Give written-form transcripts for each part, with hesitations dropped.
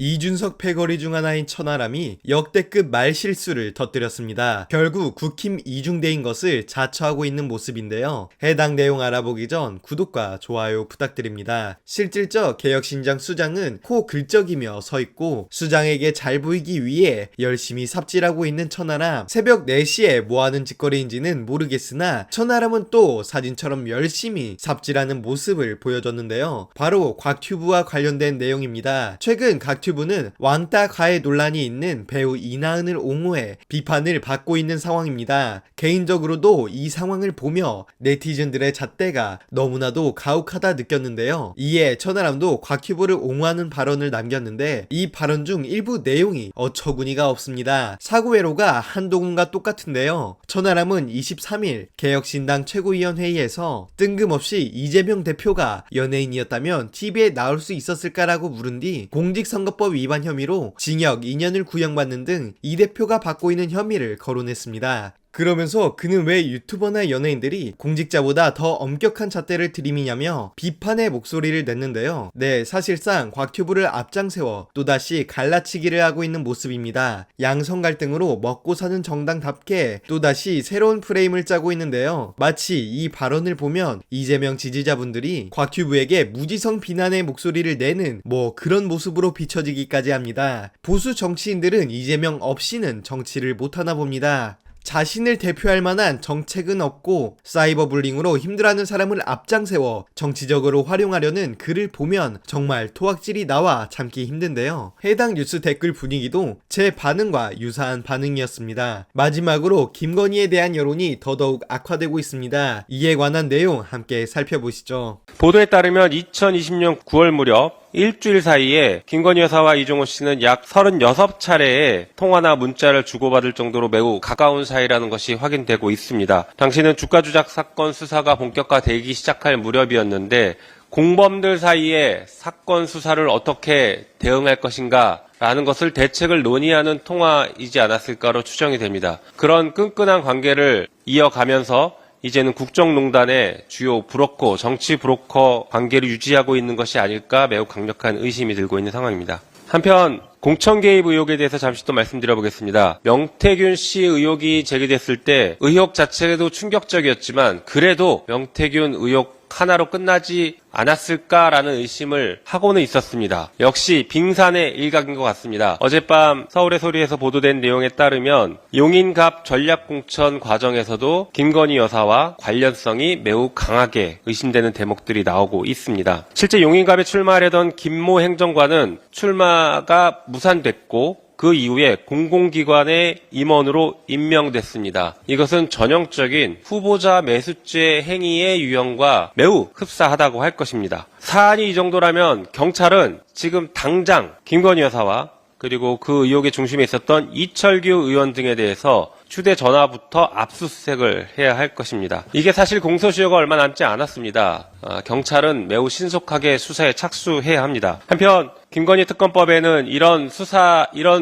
이준석 패거리 중 하나인 천하람이 역대급 말실수를 터뜨렸습니다. 결국 국힘 이중대인 것을 자처하고 있는 모습인데요. 해당 내용 알아보기 전 구독과 좋아요 부탁드립니다. 실질적 개혁신당 수장은 코 긁적이며 서 있고 수장에게 잘 보이기 위해 열심히 삽질하고 있는 천하람. 새벽 4시에 뭐하는 짓거리인지는 모르겠으나 천하람은 또 사진처럼 열심히 삽질하는 모습을 보여줬는데요. 바로 곽튜브와 관련된 내용입니다. 최근 곽튜브는 왕따 가해 논란이 있는 배우 이나은을 옹호해 비판을 받고 있는 상황입니다. 개인적으로도 이 상황을 보며 네티즌들의 잣대가 너무나도 가혹하다 느꼈는데요. 이에 천하람도 곽튜브를 옹호하는 발언을 남겼는데 이 발언 중 일부 내용이 어처구니가 없습니다. 사고회로가 한동훈과 똑같은데요. 천하람은 23일 개혁신당 최고위원회의에서 뜬금없이 이재명 대표가 연예인이었다면 TV에 나올 수 있었을까라고 물은 뒤 공직선거법 위반 혐의로 징역 2년을 구형받는 등 이 대표가 받고 있는 혐의를 거론했습니다. 그러면서 그는 왜 유튜버나 연예인들이 공직자보다 더 엄격한 잣대를 들이미냐며 비판의 목소리를 냈는데요. 네, 사실상 곽튜브를 앞장세워 또다시 갈라치기를 하고 있는 모습입니다. 양성 갈등으로 먹고 사는 정당답게 또다시 새로운 프레임을 짜고 있는데요. 마치 이 발언을 보면 이재명 지지자분들이 곽튜브에게 무지성 비난의 목소리를 내는 그런 모습으로 비춰지기까지 합니다. 보수 정치인들은 이재명 없이는 정치를 못하나 봅니다. 자신을 대표할 만한 정책은 없고 사이버 불링으로 힘들어하는 사람을 앞장세워 정치적으로 활용하려는 글을 보면 정말 토악질이 나와 참기 힘든데요. 해당 뉴스 댓글 분위기도 제 반응과 유사한 반응이었습니다. 마지막으로 김건희에 대한 여론이 더더욱 악화되고 있습니다. 이에 관한 내용 함께 살펴보시죠. 보도에 따르면 2020년 9월 무렵 일주일 사이에 김건희 여사와 이종호 씨는 약 36차례의 통화나 문자를 주고받을 정도로 매우 가까운 사이라는 것이 확인되고 있습니다. 당시는 주가 조작 사건 수사가 본격화되기 시작할 무렵이었는데 공범들 사이에 사건 수사를 어떻게 대응할 것인가 라는 것을 대책을 논의하는 통화이지 않았을까로 추정이 됩니다. 그런 끈끈한 관계를 이어가면서 이제는 국정농단의 주요 브로커, 정치 브로커 관계를 유지하고 있는 것이 아닐까 매우 강력한 의심이 들고 있는 상황입니다. 한편 공천 개입 의혹에 대해서 잠시 또 말씀드려보겠습니다. 명태균 씨 의혹이 제기됐을 때 의혹 자체도 충격적이었지만 그래도 명태균 의혹 하나로 끝나지 않았을까라는 의심을 하고는 있었습니다. 역시 빙산의 일각인 것 같습니다. 어젯밤 서울의 소리에서 보도된 내용에 따르면 용인갑 전략공천 과정에서도 김건희 여사와 관련성이 매우 강하게 의심되는 대목들이 나오고 있습니다. 실제 용인갑에 출마하려던 김모 행정관은 출마가 무산됐고 그 이후에 공공기관의 임원으로 임명됐습니다. 이것은 전형적인 후보자 매수죄 행위의 유형과 매우 흡사하다고 할 것입니다. 사안이 이 정도라면 경찰은 지금 당장 김건희 여사와 그리고 그 의혹의 중심에 있었던 이철규 의원 등에 대해서 휴대전화부터 압수수색을 해야 할 것입니다. 이게 사실 공소시효가 얼마 남지 않았습니다. 경찰은 매우 신속하게 수사에 착수해야 합니다. 한편 김건희 특검법에는 이런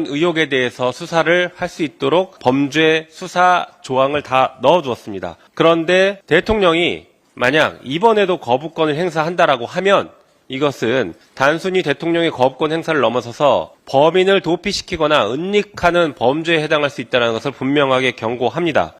의혹에 대해서 수사를 할 수 있도록 범죄 수사 조항을 다 넣어두었습니다. 그런데 대통령이 만약 이번에도 거부권을 행사한다라고 하면 이것은 단순히 대통령의 거부권 행사를 넘어서서 범인을 도피시키거나 은닉하는 범죄에 해당할 수 있다는 것을 분명하게 경고합니다.